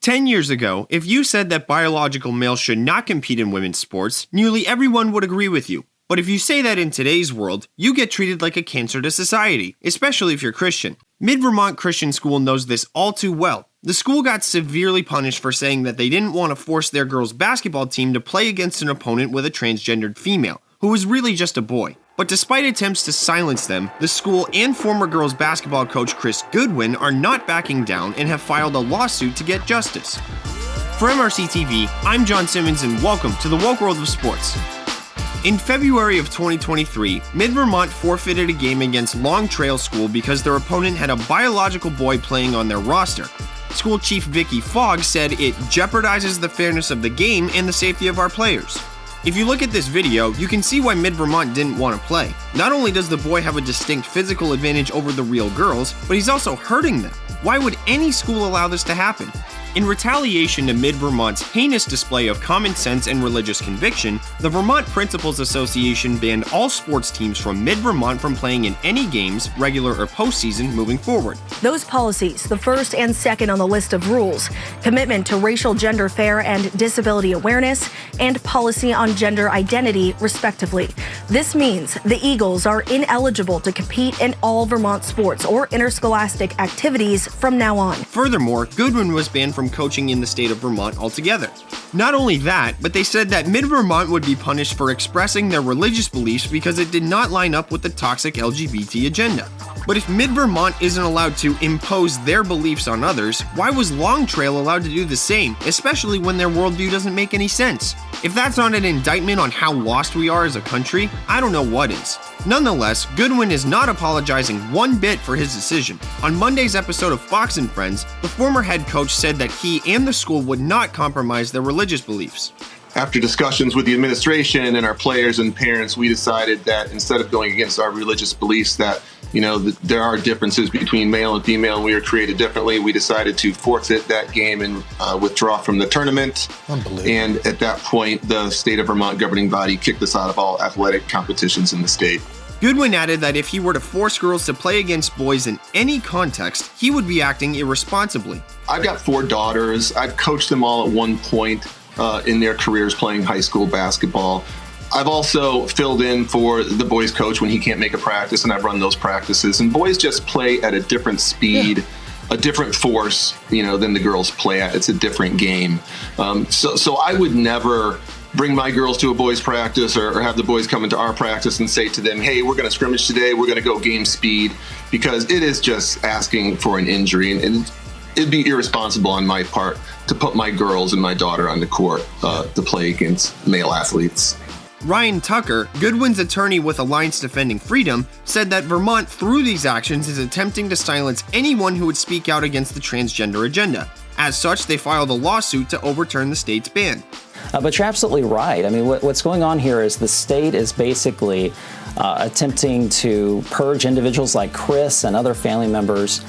10 years ago, if you said that biological males should not compete in women's sports, nearly everyone would agree with you. But if you say that in today's world, you get treated like a cancer to society, especially if you're Christian. Vermont Christian School knows this all too well. The school got severely punished for saying that they didn't want to force their girls' basketball team to play against an opponent with a transgendered female, who was really just a boy. But despite attempts to silence them, the school and former girls basketball coach Chris Goodwin are not backing down and have filed a lawsuit to get justice. For MRC-TV, I'm John Simmons and welcome to the woke world of sports. In February of 2023, Mid-Vermont forfeited a game against Long Trail School because their opponent had a biological boy playing on their roster. School Chief Vicky Fogg said it jeopardizes the fairness of the game and the safety of our players. If you look at this video, you can see why Mid-Vermont didn't want to play. Not only does the boy have a distinct physical advantage over the real girls, but he's also hurting them. Why would any school allow this to happen? In retaliation to Mid-Vermont's heinous display of common sense and religious conviction, the Vermont Principals Association banned all sports teams from Mid-Vermont from playing in any games, regular or postseason, moving forward. Those policies, the first and second on the list of rules, commitment to racial gender fair and disability awareness, and policy on gender identity, respectively. This means the Eagles are ineligible to compete in all Vermont sports or interscholastic activities from now on. Furthermore, Goodwin was banned from coaching in the state of Vermont altogether. Not only that, but they said that Mid-Vermont would be punished for expressing their religious beliefs because it did not line up with the toxic LGBT agenda. But if Mid-Vermont isn't allowed to impose their beliefs on others, why was Long Trail allowed to do the same, especially when their worldview doesn't make any sense? If that's not an indictment on how lost we are as a country, I don't know what is. Nonetheless, Goodwin is not apologizing one bit for his decision. On Monday's episode of Fox and Friends, the former head coach said that he and the school would not compromise their religious beliefs. After discussions with the administration and our players and parents, we decided that instead of going against our religious beliefs that, there are differences between male and female and we are created differently, we decided to forfeit that game and withdraw from the tournament. And at that point, the state of Vermont governing body kicked us out of all athletic competitions in the state. Goodwin added that if he were to force girls to play against boys in any context, he would be acting irresponsibly. I've got 4 daughters. I've coached them all at one point in their careers playing high school basketball. I've also filled in for the boys coach when he can't make a practice, and I've run those practices. And boys just play at a different speed, a different force, than the girls play at. It's a different game. So I would never bring my girls to a boys practice or have the boys come into our practice and say to them, hey, we're going to scrimmage today. We're going to go game speed, because it is just asking for an injury. And it'd be irresponsible on my part to put my girls and my daughter on the court to play against male athletes. Ryan Tucker, Goodwin's attorney with Alliance Defending Freedom, said that Vermont, through these actions, is attempting to silence anyone who would speak out against the transgender agenda. As such, they filed a lawsuit to overturn the state's ban. But you're absolutely right. I mean, what's going on here is the state is basically attempting to purge individuals like Chris and other family members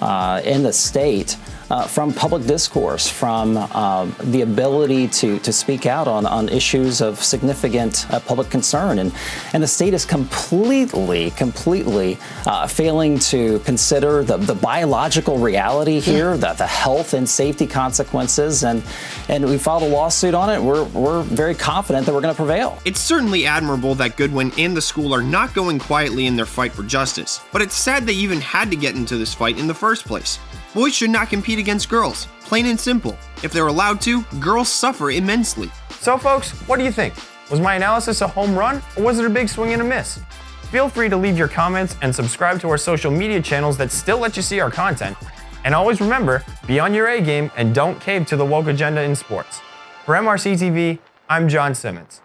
in the state from public discourse, from the ability to speak out on issues of significant public concern. And the state is completely failing to consider the biological reality here, the health and safety consequences. And we filed a lawsuit on it. We're very confident that we're going to prevail. It's certainly admirable that Goodwin and the school are not going quietly in their fight for justice, but it's sad they even had to get into this fight in the first place. Boys should not compete against girls, plain and simple. If they're allowed to, girls suffer immensely. So folks, what do you think? Was my analysis a home run, or was it a big swing and a miss? Feel free to leave your comments and subscribe to our social media channels that still let you see our content. And always remember, be on your A game and don't cave to the woke agenda in sports. For MRC TV, I'm John Simmons.